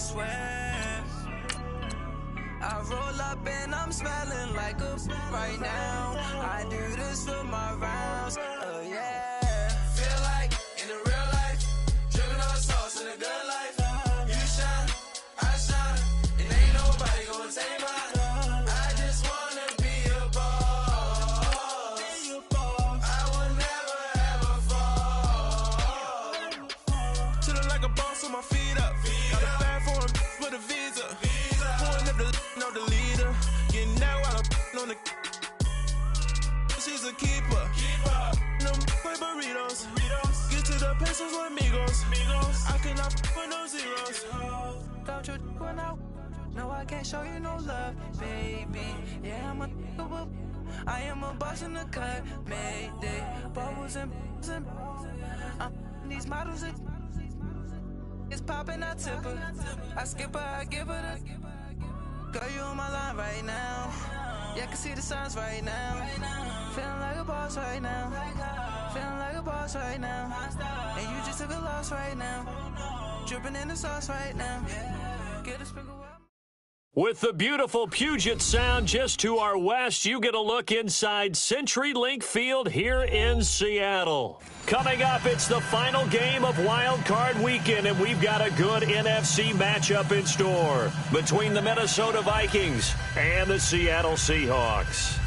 swear. I roll up and I'm smelling like a right now. I do this for my rounds, oh yeah. Feel like in the real life, dripping on sauce in a good life. You shine, I shine, and ain't nobody gonna take mine. I just wanna be a boss. I will never ever fall. Chillin' like a boss with my feet up. Got a bag for him with a visa. Pulling up the leader. Getting that while I'm on the. She's a keeper. No play burritos. Get to the pesos with amigos. I cannot with no zeros. Don't you run out? No, I can't show you no love, baby. Yeah, I am a boss in the cut. Mayday. Bubbles and these models. It's popping, I tip her. I skip her, I give her the. Girl, you on my line right now. Yeah, I can see the signs right now. Feeling like a boss right now. Feeling like a boss right now. And you just took a loss right now. Dripping in the sauce right now. Get a sprinkle up. With the beautiful Puget Sound just to our west, you get a look inside CenturyLink Field here in Seattle. Coming up, it's the final game of Wild Card Weekend, and we've got a good NFC matchup in store between the Minnesota Vikings and the Seattle Seahawks.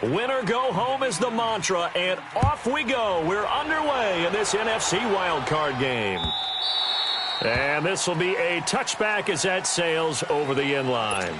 Win or go home is the mantra, and off we go. We're underway in this NFC wildcard game. And this will be a touchback as that sails over the end line.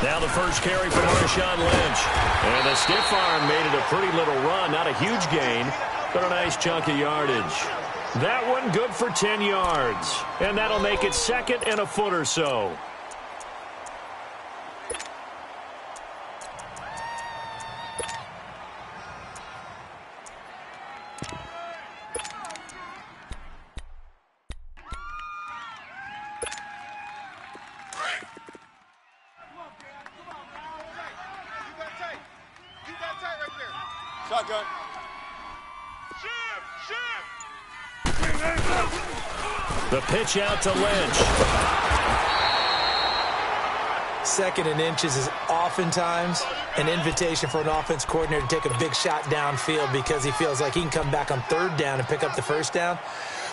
Now the first carry for Marshawn Lynch. And the stiff arm made it a pretty little run. Not a huge gain, but a nice chunk of yardage. That one good for 10 yards. And that'll make it second and a foot or so. Shotgun. The pitch out to Lynch. Second and inches is oftentimes an invitation for an offense coordinator to take a big shot downfield because he feels like he can come back on third down and pick up the first down.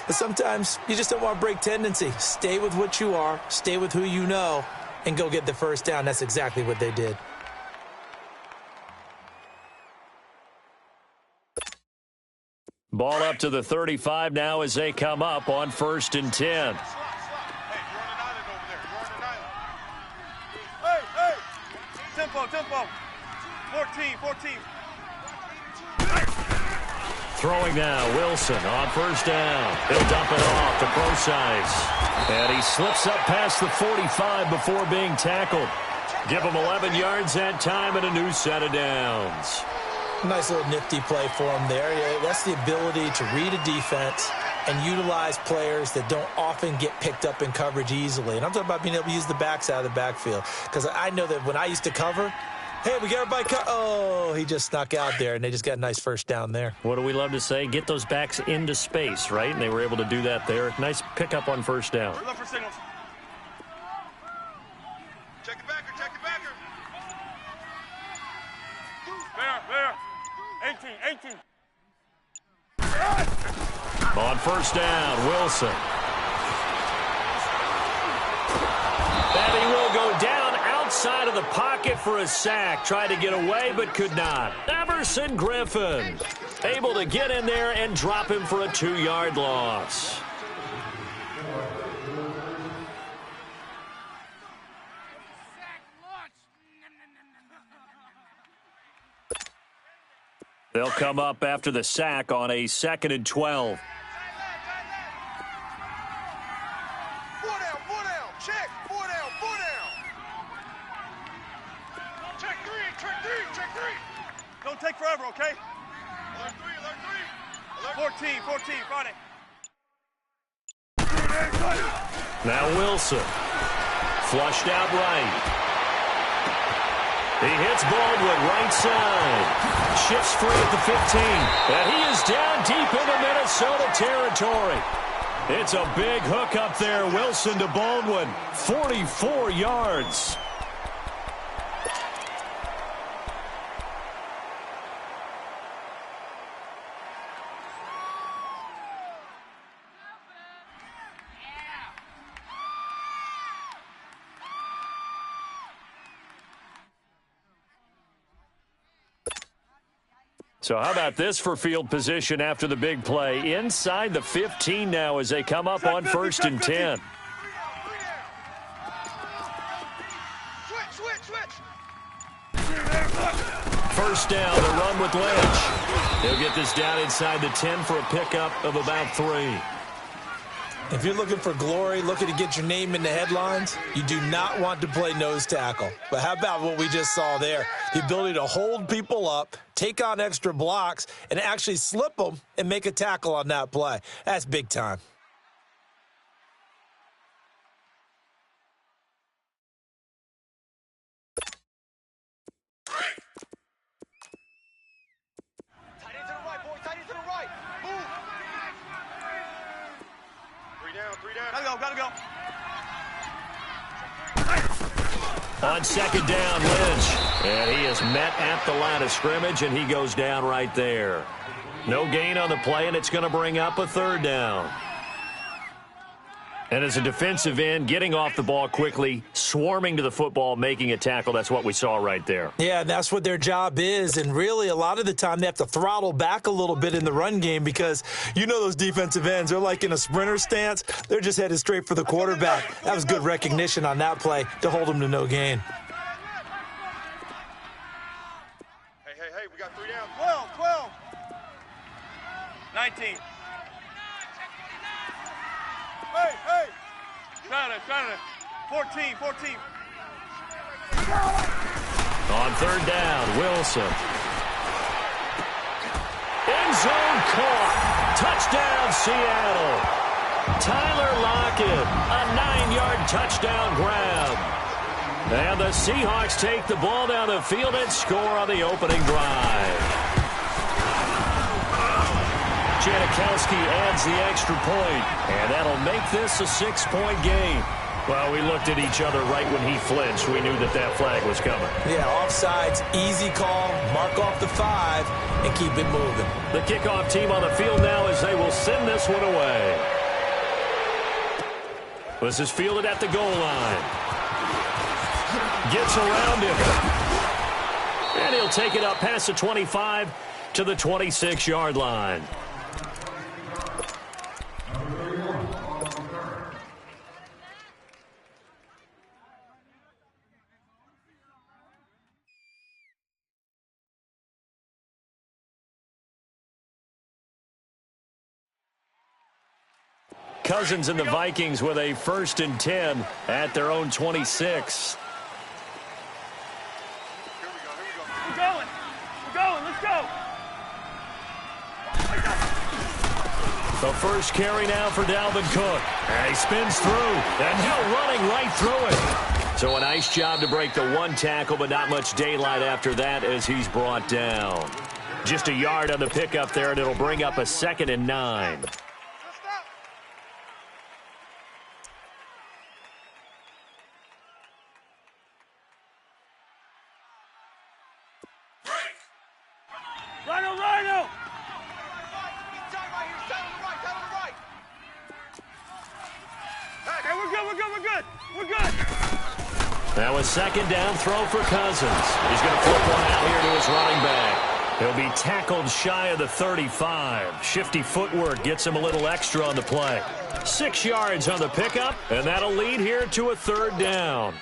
But sometimes you just don't want to break tendency. Stay with what you are, stay with who you know, and go get the first down. That's exactly what they did. Ball up to the 35 now as they come up on 1st and 10. Hey, you're on an island over there. You're on an island. Hey! Tempo. 14. Throwing now, Wilson on 1st down. He'll dump it off to Procise. And he slips up past the 45 before being tackled. Give him 11 yards that time and a new set of downs. Nice little nifty play for him there. Yeah, that's the ability to read a defense and utilize players that don't often get picked up in coverage easily. And I'm talking about being able to use the backs out of the backfield. Because I know that when I used to cover, hey, we got everybody oh, he just snuck out there, and they just got a nice first down there. What do we love to say? Get those backs into space, right? And they were able to do that there. Nice pickup on 1st down. We're looking for signals. Check the backer. There. 18. On 1st down, Wilson. And he will go down outside of the pocket for a sack. Tried to get away, but could not. Everson Griffin able to get in there and drop him for a 2-yard loss. They'll come up after the sack on a 2nd and 12. Four down, check, four down. Check three. Don't take forever, okay? Alert three. 14, Friday. Now Wilson. Flushed out right. He hits Baldwin right side. Shifts free at the 15. And he is down deep into Minnesota territory. It's a big hook up there. Wilson to Baldwin. 44 yards. So how about this for field position after the big play? Inside the 15 now as they come up on 1st and 10. First down, the run with Lynch. He'll get this down inside the 10 for a pickup of about 3. If you're looking for glory, looking to get your name in the headlines, you do not want to play nose tackle. But how about what we just saw there? The ability to hold people up, take on extra blocks, and actually slip them and make a tackle on that play. That's big time. Gotta go. On 2nd down, Lynch. And he is met at the line of scrimmage, and he goes down right there. No gain on the play, and it's going to bring up a 3rd down. And as a defensive end, getting off the ball quickly, swarming to the football, making a tackle, that's what we saw right there. Yeah, that's what their job is. And really, a lot of the time, they have to throttle back a little bit in the run game because you know those defensive ends, they're like in a sprinter stance. They're just headed straight for the quarterback. That was good recognition on that play to hold them to no gain. Hey, we got 3 down. 12. 19. Hey. Try to. 14. On 3rd down, Wilson. End zone caught. Touchdown, Seattle. Tyler Lockett, a 9-yard touchdown grab. And the Seahawks take the ball down the field and score on the opening drive. Janikowski adds the extra point, and that'll make this a 6-point game. Well, we looked at each other right when he flinched. We knew that flag was coming. Yeah, offsides, easy call, mark off the 5, and keep it moving. The kickoff team on the field now as they will send this one away. This is fielded at the goal line. Gets around him. And he'll take it up past the 25 to the 26-yard line. Cousins and the Vikings with a 1st and 10 at their own 26. We're going. Let's go. The first carry now for Dalvin Cook. And he spins through. And Hill running right through it. So a nice job to break the 1 tackle, but not much daylight after that as he's brought down. Just a yard on the pickup there, and it'll bring up a 2nd and 9. Rhino! Okay, we're good. Now a 2nd down throw for Cousins. He's going to flip one out here to his running back. He'll be tackled shy of the 35. Shifty footwork gets him a little extra on the play. 6 yards on the pickup, and that'll lead here to a 3rd down.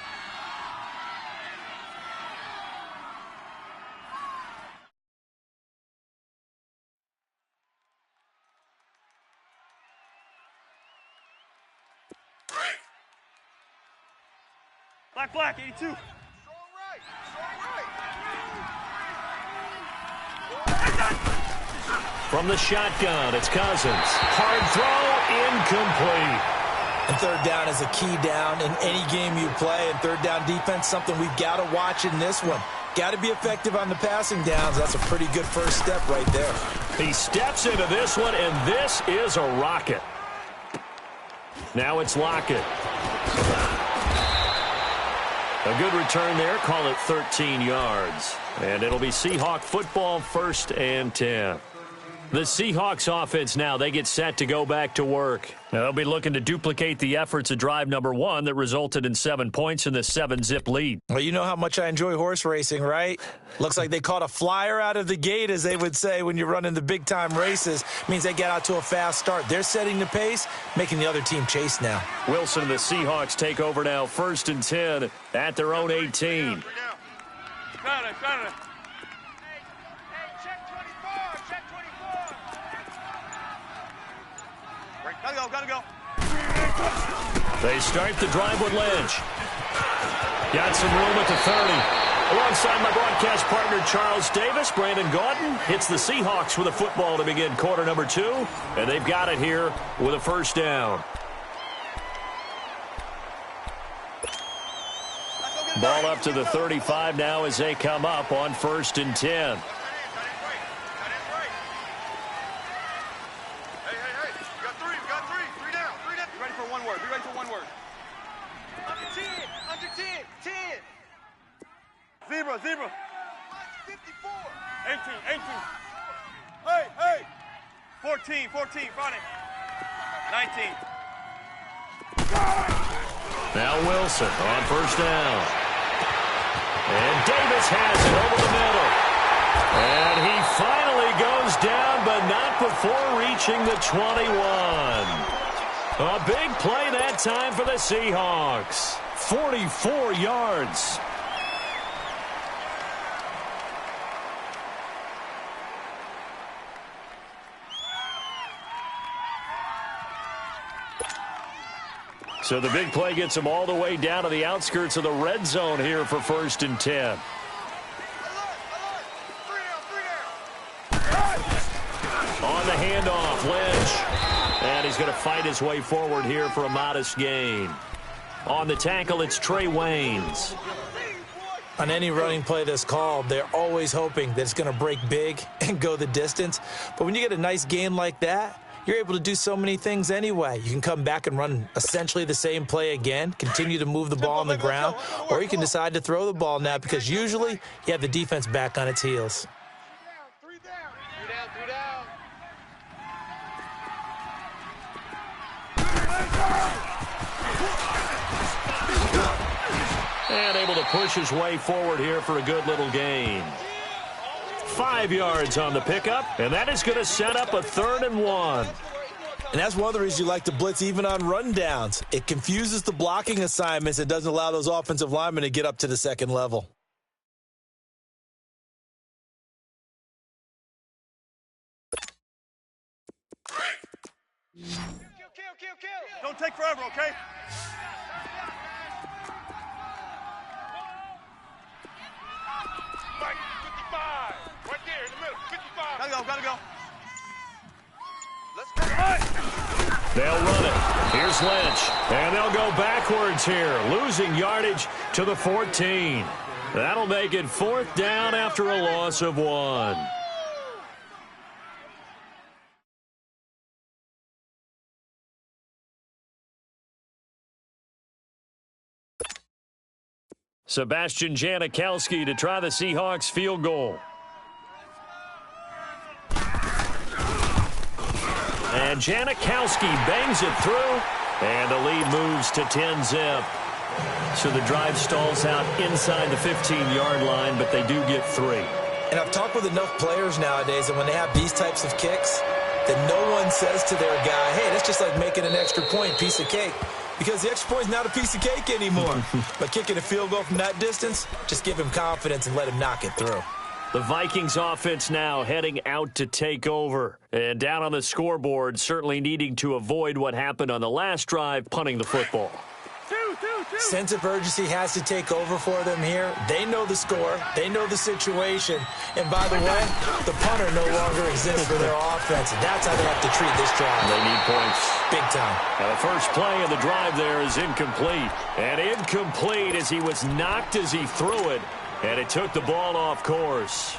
Black, 82. From the shotgun, it's Cousins. Hard throw, incomplete. And third down is a key down in any game you play. And third down defense, something we've got to watch in this one. Got to be effective on the passing downs. That's a pretty good first step right there. He steps into this one, and this is a rocket. Now it's Lockett. A good return there. Call it 13 yards. And it'll be Seahawk football, 1st and 10. The Seahawks offense now, they get set to go back to work. They'll be looking to duplicate the efforts of drive number 1 that resulted in 7 points in the 7-zip lead. Well, you know how much I enjoy horse racing, right? Looks like they caught a flyer out of the gate, as they would say when you're running the big-time races. Means they get out to a fast start. They're setting the pace, making the other team chase now. Wilson and the Seahawks take over now, 1st and 10 at their own 18. Gotta go. They start the drive with Lynch. Got some room at the 30. Alongside my broadcast partner, Charles Davis, Brandon Gaudin hits the Seahawks with a football to begin quarter number 2. And they've got it here with a 1st down. Ball up to the 35 now as they come up on 1st and 10. Zebra. 54. 18. Hey. 14, Friday. 19. Now Wilson on 1st down. And Davis has it over the middle. And he finally goes down, but not before reaching the 21. A big play that time for the Seahawks. 44 yards. So the big play gets them all the way down to the outskirts of the red zone here for 1st and 10. On the handoff, Lynch. And he's going to fight his way forward here for a modest gain. On the tackle, it's Trey Waynes. On any running play that's called, they're always hoping that it's going to break big and go the distance. But when you get a nice gain like that, you're able to do so many things anyway. You can come back and run essentially the same play again, continue to move the ball on the ground, or you can decide to throw the ball now because usually you have the defense back on its heels. Three down. And able to push his way forward here for a good little gain. 5 yards on the pickup, and that is going to set up a 3rd and 1. And that's one of the reasons you like to blitz even on rundowns. It confuses the blocking assignments and doesn't allow those offensive linemen to get up to the second level. Kill. Don't take forever, okay? Mike, 55. Right there in the middle. 55. Gotta go. Let's go. They'll run it. Here's Lynch. And they'll go backwards here, losing yardage to the 14. That'll make it 4th down after a loss of 1. Sebastian Janikowski to try the Seahawks field goal. And Janikowski bangs it through, and the lead moves to 10-zip. So the drive stalls out inside the 15-yard line, but they do get 3. And I've talked with enough players nowadays, and when they have these types of kicks, that no one says to their guy, hey, that's just like making an extra point, piece of cake. Because the extra point is not a piece of cake anymore. But kicking a field goal from that distance, just give him confidence and let him knock it through. The Vikings offense now heading out to take over. And down on the scoreboard, certainly needing to avoid what happened on the last drive, punting the football. Two. Sense of urgency has to take over for them here. They know the score. They know the situation. And by the way, the punter no longer exists for their offense. That's how they have to treat this drive. They need points. Big time. Now the first play of the drive there is incomplete. And incomplete as he was knocked as he threw it. And it took the ball off course.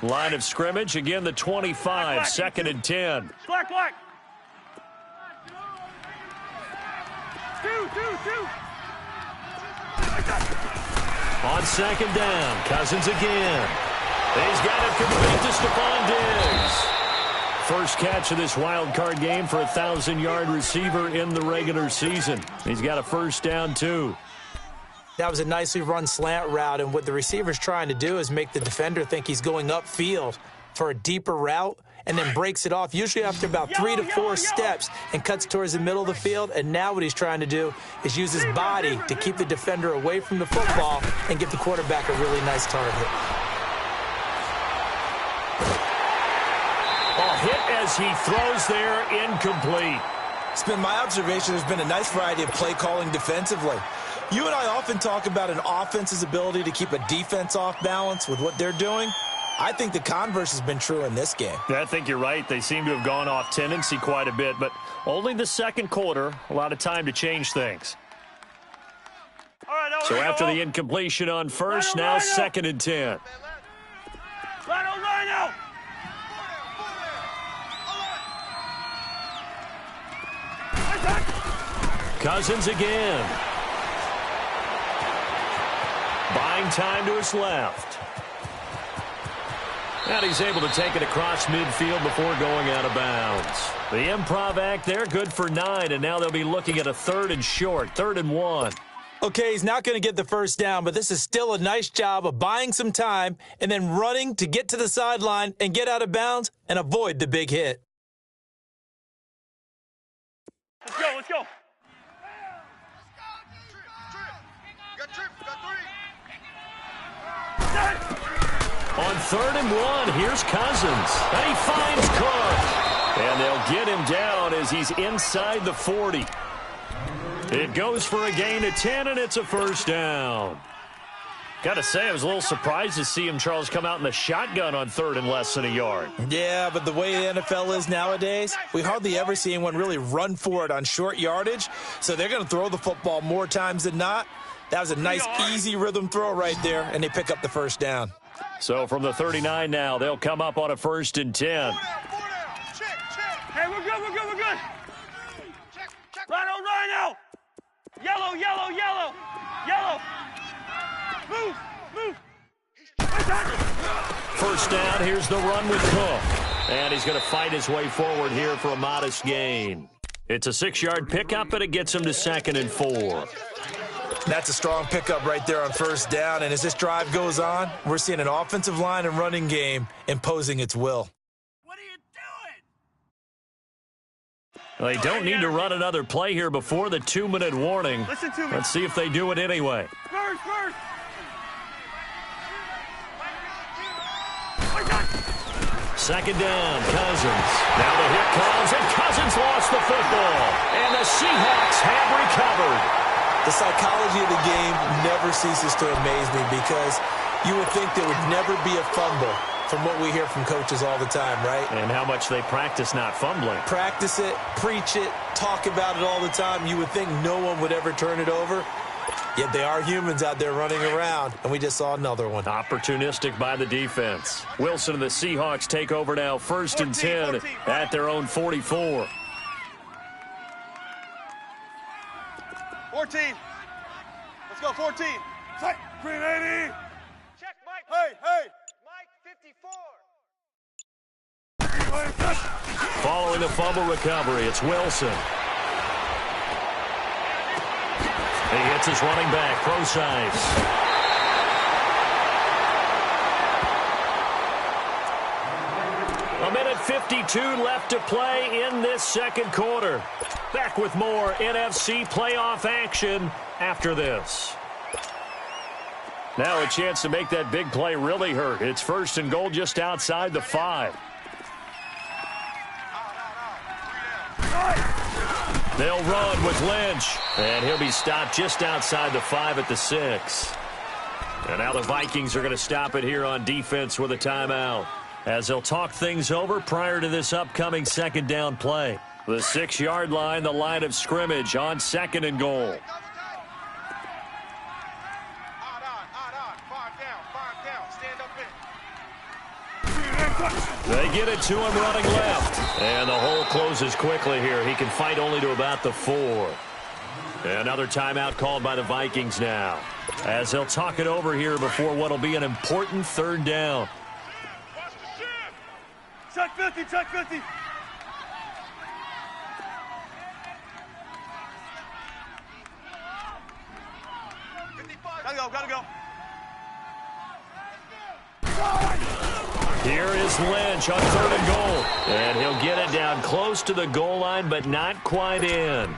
Line of scrimmage, again the 25, second and 10. Black. Two. On second down, Cousins again. He's got it complete to Stephon Diggs. First catch of this wild card game for a 1,000-yard receiver in the regular season. He's got a first down, too. That was a nicely run slant route, and what the receiver's trying to do is make the defender think he's going upfield for a deeper route and then breaks it off, usually after about 3 to 4 steps, and cuts towards the middle of the field. And now what he's trying to do is use his body to keep the defender away from the football and give the quarterback a really nice target. A hit as he throws there, incomplete. It's been my observation there's been a nice variety of play calling defensively. You and I often talk about an offense's ability to keep a defense off balance with what they're doing. I think the converse has been true in this game. I think you're right. They seem to have gone off tendency quite a bit, but only the second quarter, a lot of time to change things. All right, So after the incompletion on first, now second and 10. Rhino. Cousins again. Buying time to his left. And he's able to take it across midfield before going out of bounds. The improv act there, good for 9, and now they'll be looking at a 3rd and short, 3rd and 1. Okay, he's not going to get the first down, but this is still a nice job of buying some time and then running to get to the sideline and get out of bounds and avoid the big hit. Let's go. On 3rd and 1, here's Cousins. And he finds Cook. And they'll get him down as he's inside the 40. It goes for a gain of 10, and it's a first down. Got to say, I was a little surprised to see him, Charles, come out in the shotgun on 3rd and less than a yard. Yeah, but the way the NFL is nowadays, we hardly ever see anyone really run for it on short yardage. So they're going to throw the football more times than not. That was a nice, easy rhythm throw right there, and they pick up the first down. So from the 39 now, they'll come up on a 1st and 10. Hey, we're good. Rhino. Yellow. Move. First down, here's the run with Cook. And he's going to fight his way forward here for a modest gain. It's a 6-yard pickup, and it gets him to 2nd and 4. That's a strong pickup right there on first down, and as this drive goes on, we're seeing an offensive line and running game imposing its will. What are you doing? Well, they don't need to run another play here before the 2-minute warning. Listen to me. Let's see if they do it anyway. First. Second down, Cousins. Now the hit comes, and Cousins lost the football. And the Seahawks have recovered. The psychology of the game never ceases to amaze me because you would think there would never be a fumble from what we hear from coaches all the time, right? And how much they practice not fumbling. Practice it, preach it, talk about it all the time. You would think no one would ever turn it over. Yet they are humans out there running around, and we just saw another one. Opportunistic by the defense. Wilson and the Seahawks take over now, 1st and 10 at their own 44. 14. Let's go, 14. Fight. 380. Check, Mike. Hey. Mike 54. Following the fumble recovery, it's Wilson. He hits his running back, Procise. A minute 52 left to play in this second quarter. Back with more NFC playoff action after this. Now a chance to make that big play really hurt. It's 1st and goal just outside the 5. They'll run with Lynch, and he'll be stopped just outside the 5 at the 6. And now the Vikings are going to stop it here on defense with a timeout, as they'll talk things over prior to this upcoming 2nd down play. The 6-yard line, the line of scrimmage on 2nd and goal. They get it to him running left. And the hole closes quickly here. He can fight only to about the 4. Another timeout called by the Vikings now, as they'll talk it over here before what will be an important 3rd down. Check 50, check 50. Gotta go. Here is Lynch on 3rd and goal. And he'll get it down close to the goal line, but not quite in.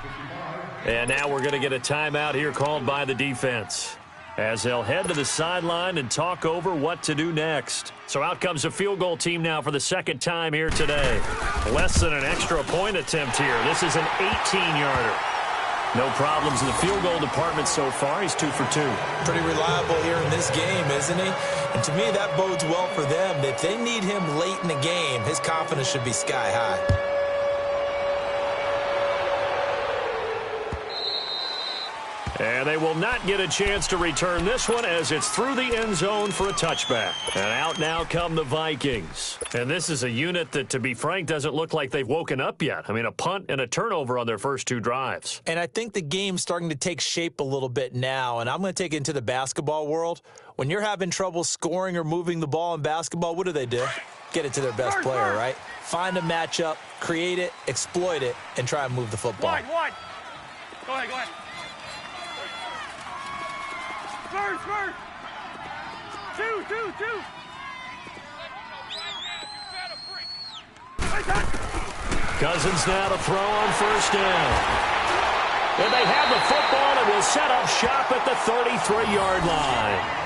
And now we're going to get a timeout here called by the defense, as they'll head to the sideline and talk over what to do next. So out comes the field goal team now for the 2nd time here today. Less than an extra point attempt here. This is an 18-yarder. No problems in the field goal department so far. He's 2 for 2. Pretty reliable here in this game, isn't he? And to me, that bodes well for them. If they need him late in the game, his confidence should be sky high. And they will not get a chance to return this one, as it's through the end zone for a touchback. And out now come the Vikings. And this is a unit that, to be frank, doesn't look like they've woken up yet. I mean, a punt and a turnover on their first 2 drives. And I think the game's starting to take shape a little bit now. And I'm going to take it into the basketball world. When you're having trouble scoring or moving the ball in basketball, what do? Get it to their best player, right? Find a matchup, create it, exploit it, and try and move the football. Wide. Go ahead. First. Two. Cousins now to throw on 1st down. And they have the football and will set up shop at the 33-yard line.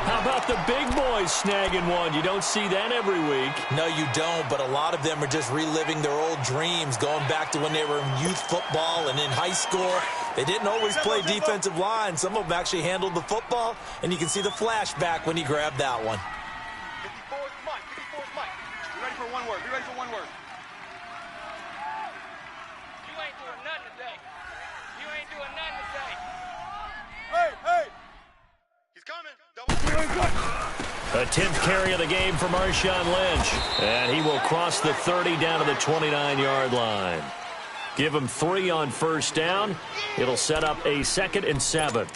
How about the big boys snagging one? You don't see that every week. No, you don't, but a lot of them are just reliving their old dreams, going back to when they were in youth football and in high school. They didn't always play defensive line. Some of them actually handled the football, and you can see the flashback when he grabbed that one. 54's Mike. Be ready for one word. You ain't doing nothing today. Hey. He's coming. A 10th carry of the game for Marshawn Lynch. And he will cross the 30 down to the 29-yard line. Give him 3 on 1st down. It'll set up a 2nd and 7.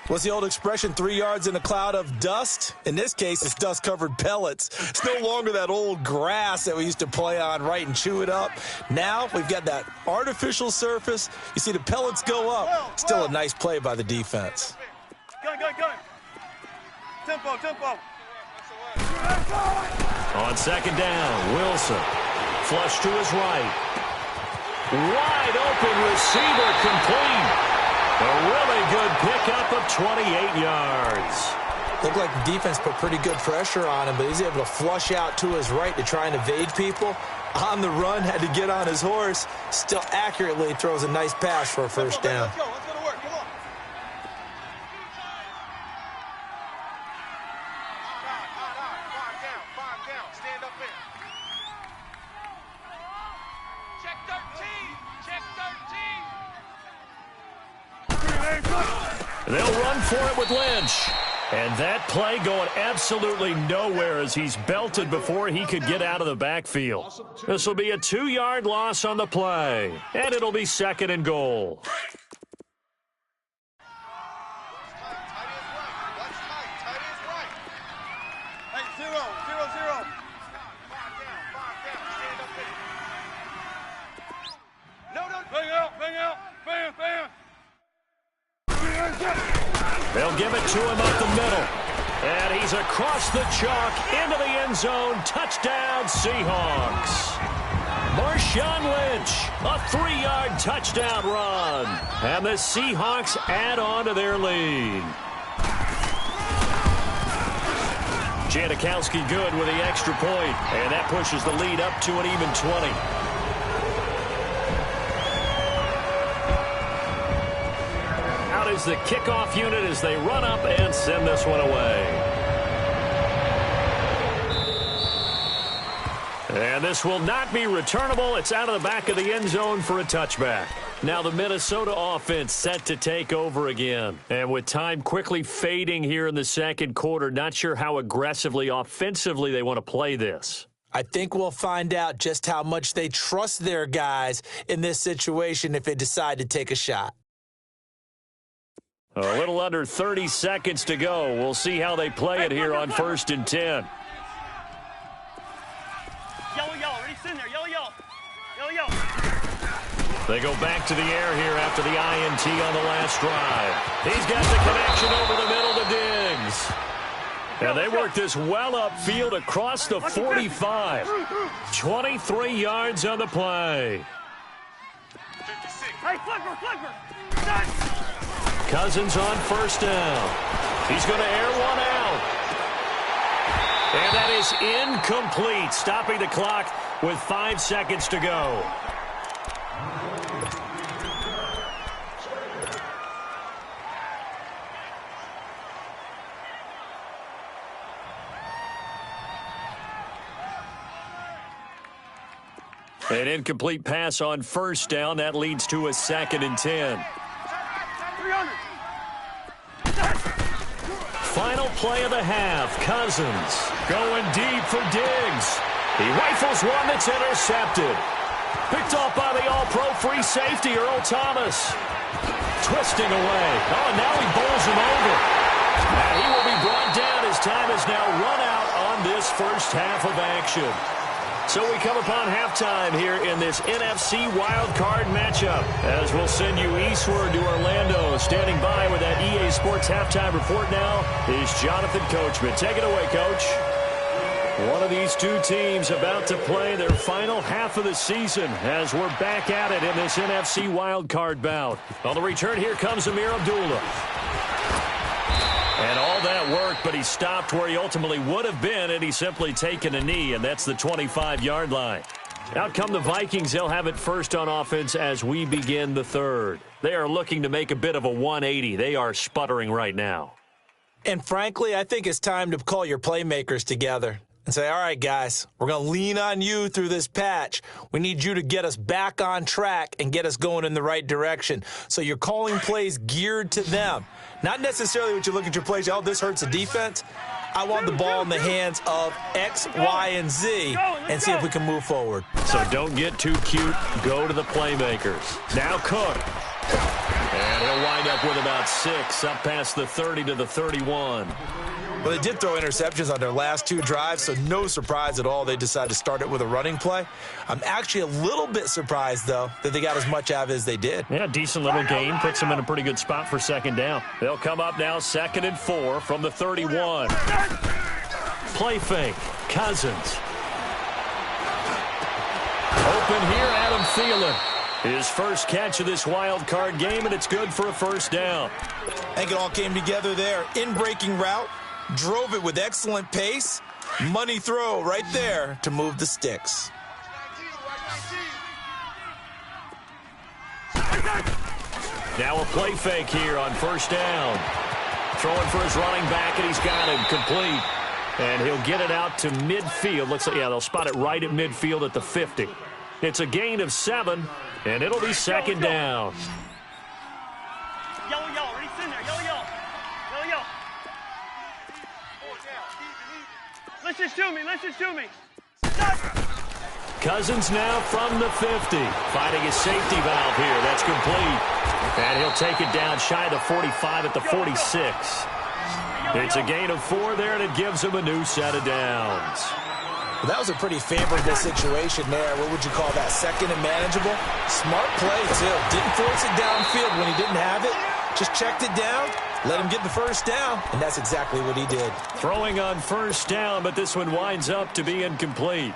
What's the old expression, 3 yards in a cloud of dust? In this case, it's dust-covered pellets. It's no longer that old grass that we used to play on, right, and chew it up. Now we've got that artificial surface. You see the pellets go up. Still a nice play by the defense. Gun. Tempo. On 2nd down, Wilson. Flush to his right. Wide open receiver complete. A really good pickup of 28 yards. Looked like the defense put pretty good pressure on him, but he's able to flush out to his right to try and evade people. On the run, had to get on his horse. Still accurately throws a nice pass for a 1st down. Let's go to work. Come on. Five down. Stand up in. Check 13. They'll run for it with Lynch. And that play going absolutely nowhere as he's belted before he could get out of the backfield. This will be a 2-yard loss on the play. And it'll be 2nd and goal. They'll give it to him up the middle. And he's across the chalk into the end zone. Touchdown, Seahawks. Marshawn Lynch, a 3-yard touchdown run. And the Seahawks add on to their lead. Janikowski good with the extra point, and that pushes the lead up to an even 20. Out is the kickoff unit as they run up and send this one away. And this will not be returnable. It's out of the back of the end zone for a touchback. Now the Minnesota offense set to take over again. And with time quickly fading here in the second quarter, not sure how aggressively, offensively they want to play this. I think we'll find out just how much they trust their guys in this situation if they decide to take a shot. A little under 30 seconds to go. We'll see how they play it here on 1st and 10. Yellow, yellow. Ready, sit in there. Yellow, yellow. Yellow, yellow. They go back to the air here after the INT on the last drive. He's got the connection over the middle to Diggs. And they work this well upfield across the 45. 23 yards on the play. 56. Hey, flipper. Cousins on 1st down. He's going to air one out. And that is incomplete, stopping the clock with 5 seconds to go. An incomplete pass on 1st down. That leads to a 2nd and 10. 300. Final play of the half. Cousins going deep for Diggs. He rifles one that's intercepted. Picked off by the all-pro free safety, Earl Thomas. Twisting away. Oh, and now he bowls him over. And he will be brought down as time has now run out on this first half of action. So we come upon halftime here in this NFC wildcard matchup as we'll send you eastward to Orlando. Standing by with that EA Sports halftime report now is Jonathan Coachman. Take it away, Coach. One of these two teams about to play their final half of the season as we're back at it in this NFC wildcard bout. On the return, here comes Amir Abdullah. And all that work, but he stopped where he ultimately would have been, and he's simply taken a knee, and that's the 25-yard line. Out come the Vikings. They'll have it first on offense as we begin the third. They are looking to make a bit of a 180. They are sputtering right now. And frankly, I think it's time to call your playmakers together and say, all right, guys, we're going to lean on you through this patch. We need you to get us back on track and get us going in the right direction. So you're calling plays geared to them. Not necessarily what you look at your plays, oh, this hurts the defense. I want the ball in the hands of X, Y, and Z and see if we can move forward. So don't get too cute. Go to the playmakers. Now Cook. And he'll wind up with about 6, up past the 30 to the 31. Well, they did throw interceptions on their last 2 drives, so no surprise at all they decided to start it with a running play. I'm actually a little bit surprised, though, that they got as much out of it as they did. Yeah, decent little gain. Puts them in a pretty good spot for 2nd down. They'll come up now 2nd and 4 from the 31. Play fake. Cousins. Open here, Adam Thielen. His first catch of this wild card game, and it's good for a 1st down. I think it all came together there. In-breaking route. Drove it with excellent pace. Money throw right there to move the sticks. Now a play fake here on 1st down. Throwing for his running back, and he's got him complete. And he'll get it out to midfield. Looks like, yeah, they'll spot it right at midfield at the 50. It's a gain of 7, and it'll be 2nd down. Yellow, yellow. Ready, sit in there. Yellow, yellow. Yellow, yellow. Listen to me. Cousins now from the 50. Finding his safety valve here. That's complete. And he'll take it down shy of the 45 at the 46. It's a gain of 4 there, and it gives him a new set of downs. Well, that was a pretty favorable situation there. What would you call that? 2nd and manageable? Smart play, too. Didn't force it downfield when he didn't have it. Just checked it down, let him get the 1st down, and that's exactly what he did. Throwing on 1st down, but this one winds up to be incomplete.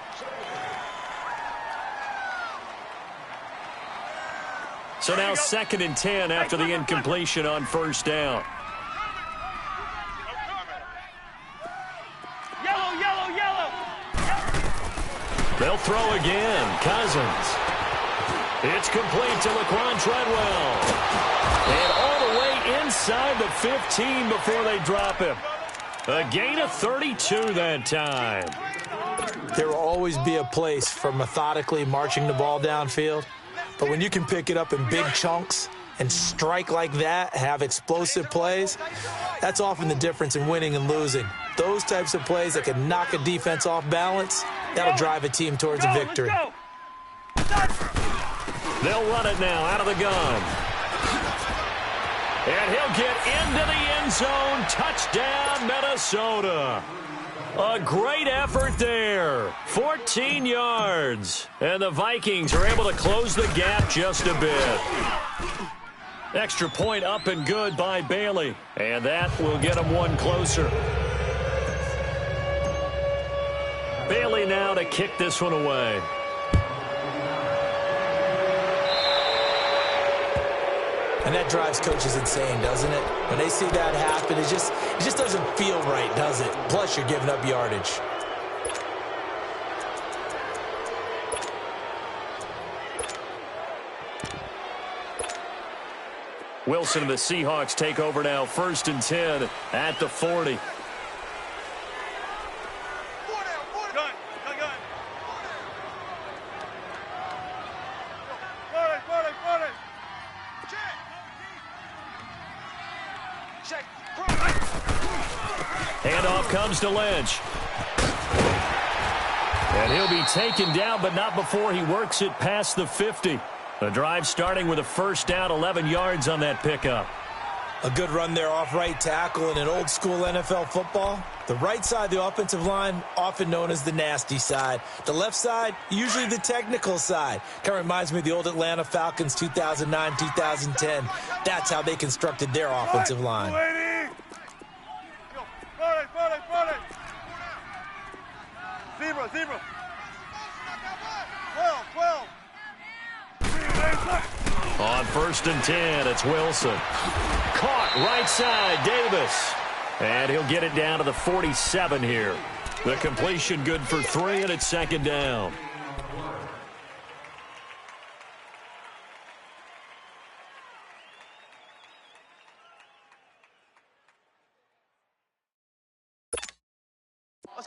So now 2nd and 10 after the incompletion on 1st down. They'll throw again. Cousins. It's complete to Laquan Treadwell. And all the way inside the 15 before they drop him. A gain of 32 that time. There will always be a place for methodically marching the ball downfield. But when you can pick it up in big chunks and strike like that, have explosive plays, that's often the difference in winning and losing. Those types of plays that can knock a defense off balance, that'll drive a team towards a victory. They'll run it now out of the gun. And he'll get into the end zone. Touchdown, Minnesota. A great effort there. 14 yards. And the Vikings are able to close the gap just a bit. Extra point up and good by Bailey. And that will get them one closer. Bailey now to kick this one away. And that drives coaches insane, doesn't it? When they see that happen, it just doesn't feel right, does it? Plus, you're giving up yardage. Wilson and the Seahawks take over now, 1st and 10 at the 40. Handoff comes to Lynch. And he'll be taken down, but not before he works it past the 50. The drive starting with a first down, 11 yards on that pickup. A good run there off right tackle in an old-school NFL football. The right side of the offensive line, often known as the nasty side. The left side, usually the technical side. Kind of reminds me of the old Atlanta Falcons 2009-2010. That's how they constructed their offensive line. Zebra. 12. On 1st and 10, it's Wilson. Caught right side, Davis. And he'll get it down to the 47 here. The completion good for 3, and it's 2nd down.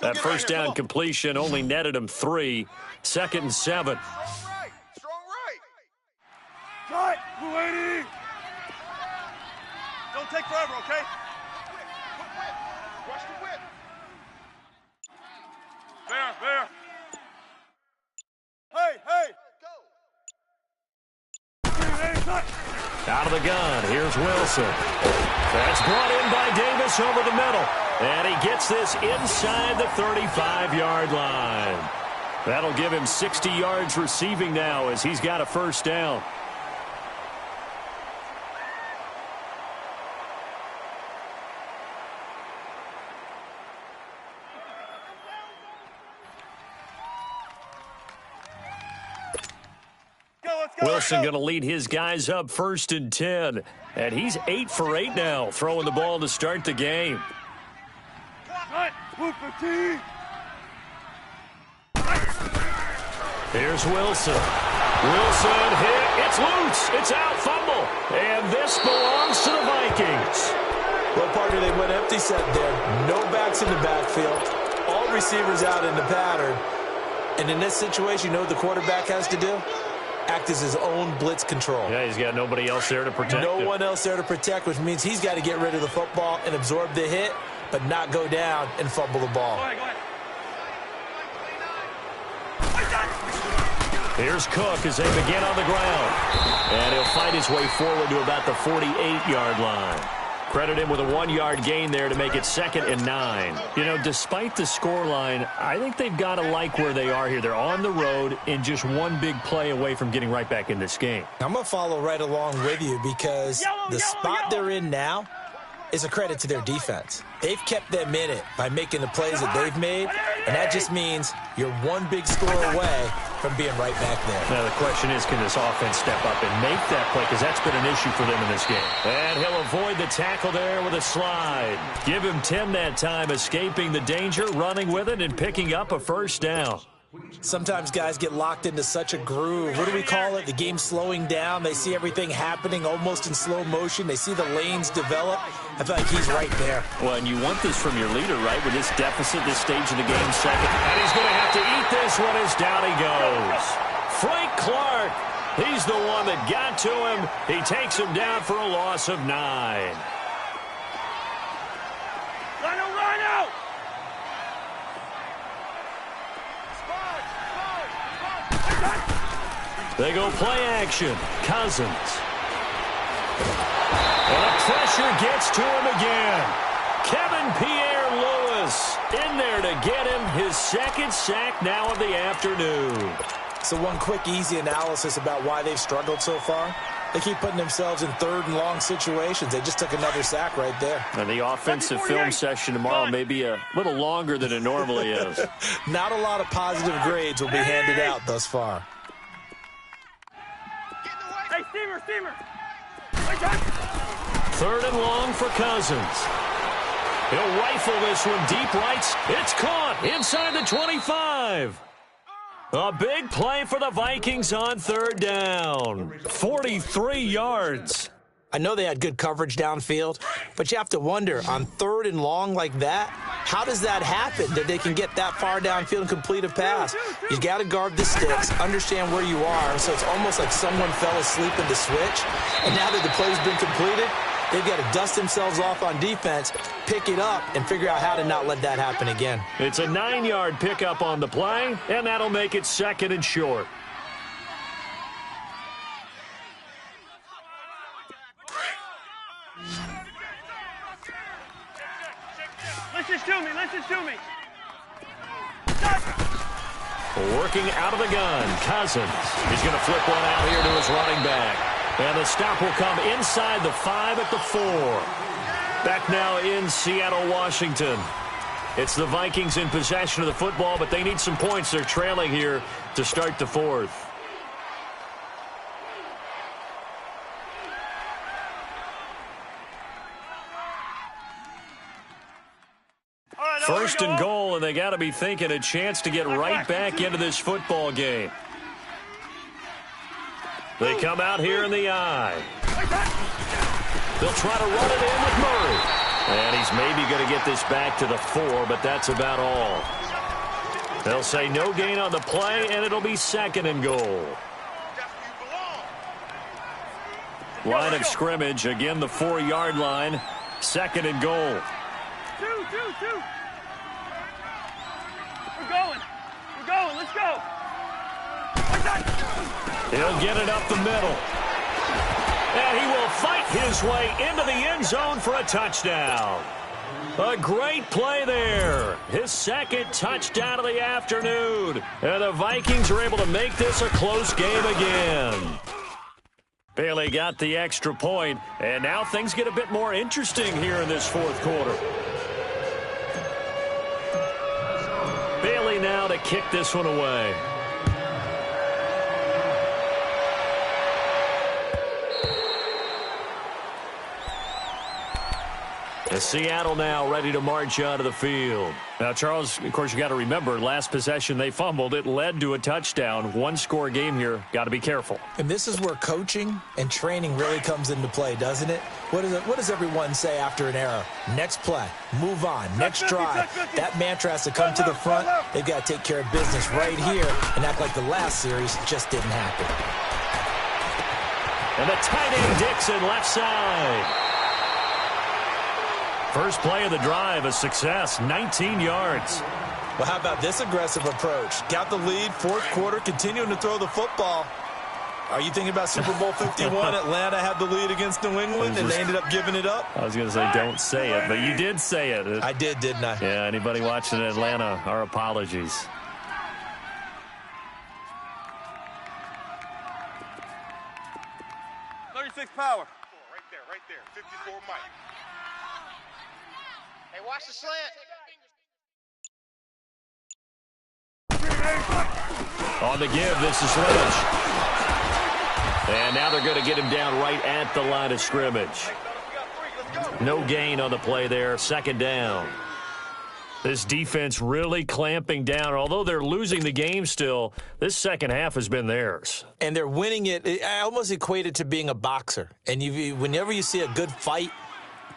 That first down completion only netted him 3. 2nd and 7. Strong right. Cut, Mulaney. Don't take forever, okay? Watch the whip. There. Hey. Go. Out of the gun, here's Wilson. That's brought in by Davis over the middle. And he gets this inside the 35-yard line. That'll give him 60 yards receiving now as he's got a first down. Wilson going to lead his guys up 1st and 10. And he's 8 for 8 now, throwing the ball to start the game. Here's Wilson. Wilson hit. It's loose. It's out. Fumble. And this belongs to the Vikings. Well, partner, they went empty set there. No backs in the backfield. All receivers out in the pattern. And in this situation, you know what the quarterback has to do? Act as his own blitz control. Yeah, he's got nobody else there to protect him. No one else there to protect, which means he's got to get rid of the football and absorb the hit, but not go down and fumble the ball. Go ahead. Here's Cook as they begin on the ground. And he'll fight his way forward to about the 48-yard line. Credit him with a 1-yard gain there to make it 2nd and 9. You know, despite the scoreline, I think they've got to like where they are here. They're on the road and just one big play away from getting right back in this game. I'm going to follow right along with you because the spot they're in now is a credit to their defense. They've kept them in it by making the plays that they've made, and that just means you're one big score away from being right back there. Now, the question is, can this offense step up and make that play? Because that's been an issue for them in this game. And he'll avoid the tackle there with a slide. Give him 10 that time, escaping the danger, running with it, and picking up a first down. Sometimes guys get locked into such a groove. What do we call it? The game's slowing down. They see everything happening almost in slow motion. They see the lanes develop. I feel like he's right there. Well, and you want this from your leader, right? With this deficit, this stage of the game, second. And he's going to have to eat this one as down he goes. Frank Clark, he's the one that got to him. He takes him down for a loss of 9. Rhino! They go play action. Cousins. And the pressure gets to him again. Kevin Pierre-Louis in there to get him his second sack now of the afternoon. So one quick, easy analysis about why they've struggled so far. They keep putting themselves in third and long situations. They just took another sack right there. And the offensive film session tomorrow may be a little longer than it normally is. Not a lot of positive grades will be handed out thus far. Hey, Steamer! Third and long for Cousins. He'll rifle this one deep rights. It's caught inside the 25. A big play for the Vikings on third down. 43 yards. I know they had good coverage downfield, but you have to wonder, on third and long like that, how does that happen, that they can get that far downfield and complete a pass? You got to guard the sticks, understand where you are, so it's almost like someone fell asleep in the switch, and now that the play's been completed, they've got to dust themselves off on defense, pick it up, and figure out how to not let that happen again. It's a 9-yard pickup on the play, and that'll make it second and short. Listen to me. Working out of the gun, Cousins. He's going to flip one out here to his running back. And the stop will come inside the 5 at the 4. Back now in Seattle, Washington. It's the Vikings in possession of the football, but they need some points. They're trailing here to start the fourth. First and goal, and they got to be thinking a chance to get right back into this football game. They come out here in the eye. They'll try to run it in with Murray. And he's maybe going to get this back to the 4, but that's about all. They'll say no gain on the play, and it'll be second and goal. Line of scrimmage, again the 4-yard line. Second and goal. Two. We're going. Let's go. He'll get it up the middle. And he will fight his way into the end zone for a touchdown. A great play there. His second touchdown of the afternoon. And the Vikings are able to make this a close game again. Bailey got the extra point, and now things get a bit more interesting here in this fourth quarter. Bailey now to kick this one away. And Seattle now ready to march onto the field. Now, Charles, of course, you got to remember, last possession they fumbled. It led to a touchdown. One-score game here. Got to be careful. And this is where coaching and training really comes into play, doesn't it? What does everyone say after an error? Next play, move on, next drive. That mantra has to come to the front. They've got to take care of business right here and act like the last series just didn't happen. And the tight end Dixon left side. First play of the drive, a success, 19 yards. Well, how about this aggressive approach? Got the lead, fourth quarter, continuing to throw the football. Are you thinking about Super Bowl 51? Atlanta had the lead against New England, and they ended up giving it up? I was going to say don't say it, but you did say it. I did, didn't I? Yeah, anybody watching in Atlanta, our apologies. Power. Right there. 54 Mike. Hey, watch the slant. On the give, this is Lynch. And now they're going to get him down right at the line of scrimmage. No gain on the play there, second down. This defense really clamping down. Although they're losing the game still, this second half has been theirs. And they're winning it. I almost equate it to being a boxer. And whenever you see a good fight,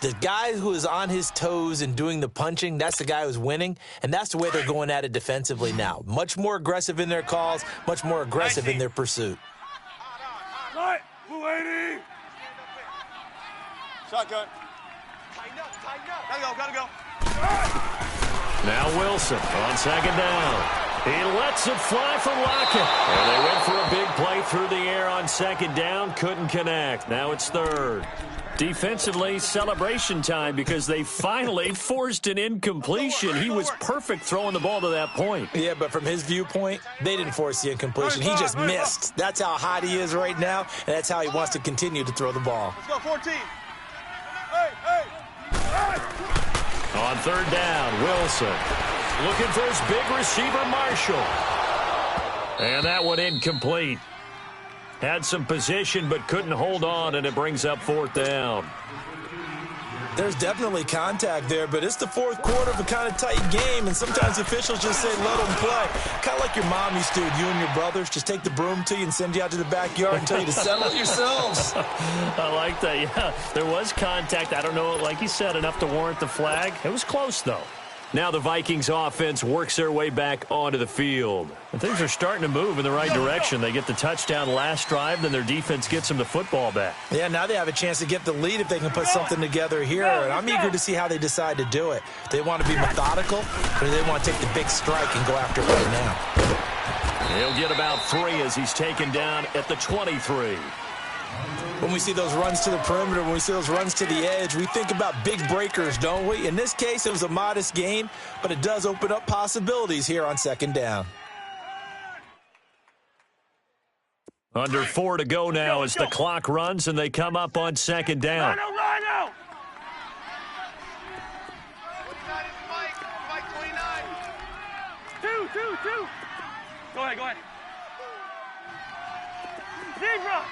the guy who is on his toes and doing the punching, that's the guy who's winning. And that's the way they're going at it defensively now. Much more aggressive in their calls, much more aggressive in their pursuit. Right, 280. Shotgun. Tighten up, tighten up. Gotta go. Now Wilson on second down. He lets it fly for Lockett. And they went for a big play through the air on second down. Couldn't connect. Now it's third. Defensively, celebration time because they finally forced an incompletion. He was perfect throwing the ball to that point. Yeah, but from his viewpoint, they didn't force the incompletion. He just missed. That's how hot he is right now, and that's how he wants to continue to throw the ball. Let's go, 14. Hey. On third down, Wilson looking for his big receiver, Marshall. And that one incomplete. Had some position but couldn't hold on, and it brings up fourth down. There's definitely contact there, but it's the fourth quarter of a kind of tight game, and sometimes officials just say, let them play. Kind of like your mom used to, you and your brothers, just take the broom to you and send you out to the backyard and tell you to settle it yourselves. I like that, yeah. There was contact. I don't know, like you said, enough to warrant the flag. It was close, though. Now the Vikings offense works their way back onto the field. And things are starting to move in the right direction. They get the touchdown last drive, then their defense gets them the football back. Yeah, now they have a chance to get the lead if they can put something together here. And I'm eager to see how they decide to do it. They want to be methodical, or do they want to take the big strike and go after it right now? He'll get about 3 as he's taken down at the 23. When we see those runs to the perimeter, when we see those runs to the edge, we think about big breakers, don't we? In this case, it was a modest gain, but it does open up possibilities here on second down. Under 4 to go now as the clock runs, and they come up on second down. Rhino. 2. Go ahead. Zebra.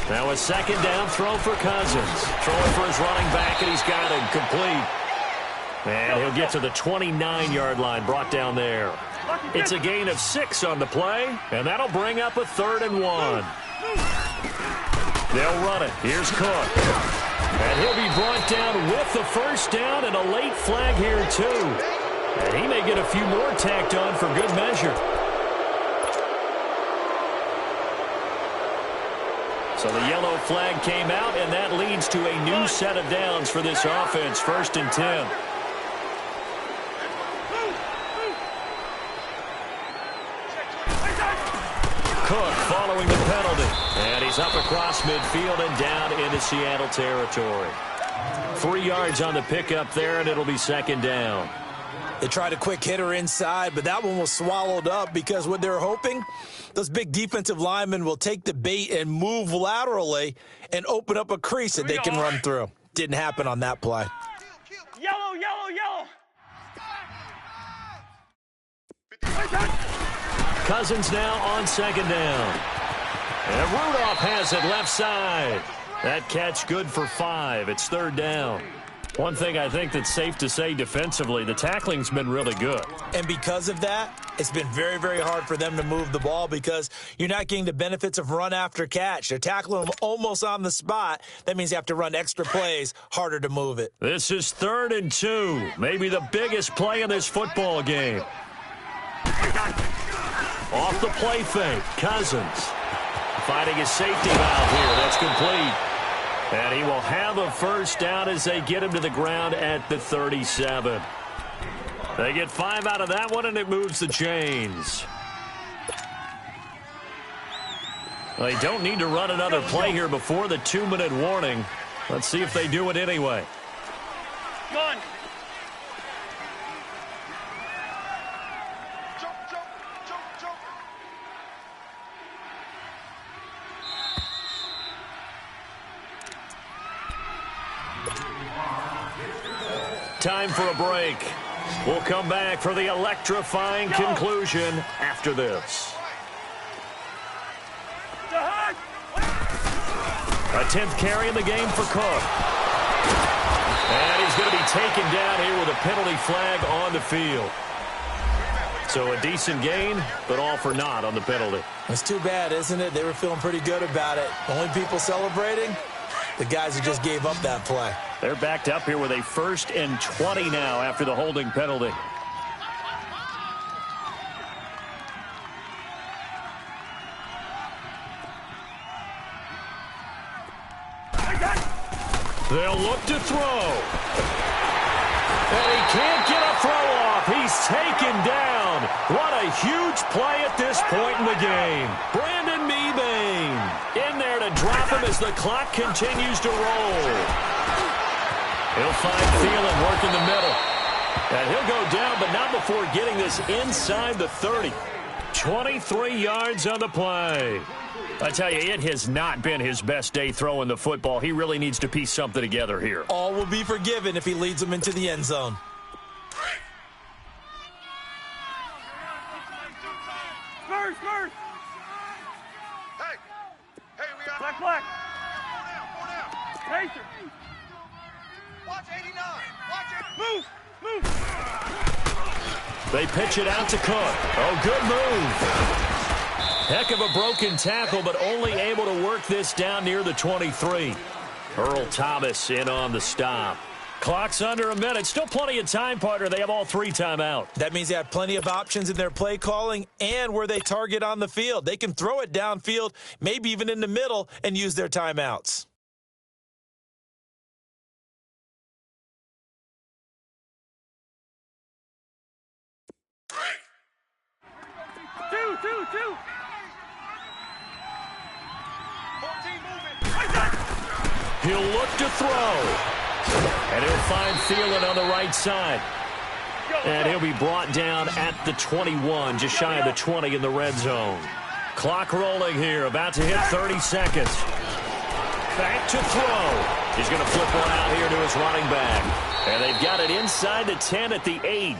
Now a second down throw for Cousins. Throwing for his running back, and he's got it complete. And he'll get to the 29-yard line, brought down there. It's a gain of 6 on the play, and that'll bring up a 3rd and 1. They'll run it. Here's Cook. And he'll be brought down with the first down and a late flag here, too. And he may get a few more tacked on for good measure. So the yellow flag came out, and that leads to a new set of downs for this offense. 1st and 10. Cook following the penalty. And he's up across midfield and down into Seattle territory. 3 yards on the pickup there, and it'll be second down. They tried a quick hitter inside, but that one was swallowed up because what they're hoping, those big defensive linemen will take the bait and move laterally and open up a crease that they can run through. Didn't happen on that play. Yellow. Cousins now on second down. And Rudolph has it left side. That catch good for 5. It's 3rd down. One thing I think that's safe to say defensively, the tackling's been really good. And because of that, it's been very, very hard for them to move the ball because you're not getting the benefits of run after catch. They're tackling them almost on the spot. That means you have to run extra plays, harder to move it. This is 3rd and 2, maybe the biggest play in this football game. Off the play fake, Cousins finding his safety valve here. That's complete. And he will have a first down as they get him to the ground at the 37. They get 5 out of that one, and it moves the chains. Well, they don't need to run another play here before the 2-minute warning. Let's see if they do it anyway. Gun. Time for a break. We'll come back for the electrifying conclusion after this. A 10th carry in the game for Cook. And he's going to be taken down here with a penalty flag on the field. So a decent gain, but all for naught on the penalty. It's too bad, isn't it? They were feeling pretty good about it. Only people celebrating, the guys who just gave up that play. They're backed up here with a 1st and 20 now after the holding penalty. They'll look to throw. And he can't get a throw off. He's taken down. What a huge play at this point in the game. Brandon Mebane in there to drop him as the clock continues to roll. He'll find Thielen working the middle. And he'll go down, but not before getting this inside the 30. 23 yards on the play. I tell you, it has not been his best day throwing the football. He really needs to piece something together here. All will be forgiven if he leads them into the end zone. Spurs! Hey, we got... Black. 4 down. Pacer. Watch 89. Watch it. Move. They pitch it out to Cook. Oh, good move. Heck of a broken tackle, but only able to work this down near the 23. Earl Thomas in on the stop. Clock's under a minute. Still plenty of time, partner. They have all 3 timeouts. That means they have plenty of options in their play calling and where they target on the field. They can throw it downfield, maybe even in the middle, and use their timeouts. Two. He'll look to throw. And he'll find Thielen on the right side. And he'll be brought down at the 21, just shy of the 20 in the red zone. Clock rolling here, about to hit 30 seconds. Back to throw. He's going to flip one out here to his running back. And they've got it inside the 10 at the 8.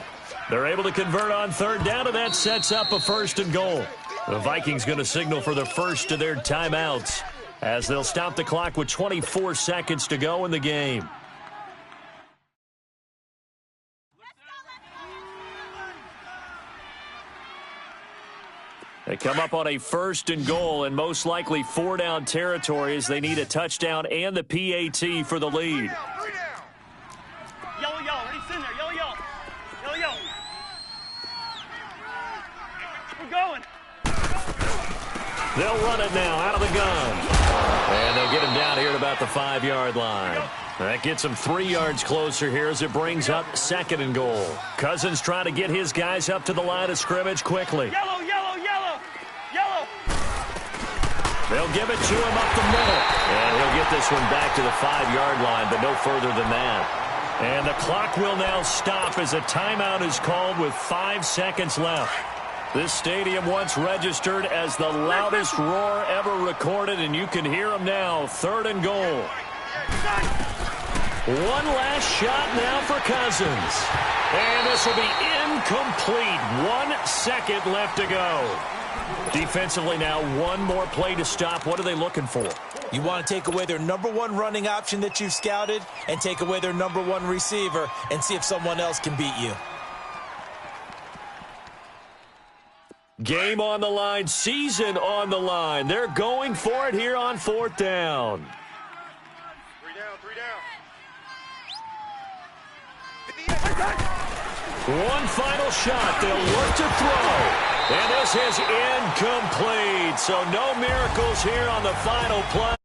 They're able to convert on 3rd down, and that sets up a 1st and goal. The Vikings going to signal for the first of their timeouts as they'll stop the clock with 24 seconds to go in the game. They come up on a 1st and goal and most likely 4-down territory as they need a touchdown and the PAT for the lead. 3 down. Yellow. Ready, in there. Yellow. We're going. They'll run it now out of the gun. And they'll get him down here at about the 5-yard line. That gets him 3 yards closer here as it brings up 2nd and goal. Cousins trying to get his guys up to the line of scrimmage quickly. Yellow. They'll give it to him up the middle. And he'll get this one back to the 5-yard line, but no further than that. And the clock will now stop as a timeout is called with 5 seconds left. This stadium once registered as the loudest roar ever recorded, and you can hear them now. 3rd and goal. One last shot now for Cousins. And this will be incomplete. 1 second left to go. Defensively now, one more play to stop. What are they looking for? You want to take away their number 1 running option that you've scouted and take away their number 1 receiver and see if someone else can beat you. Game on the line, season on the line. They're going for it here on 4th down. 3 down. One final shot. They'll look to throw. And this is incomplete. So no miracles here on the final play.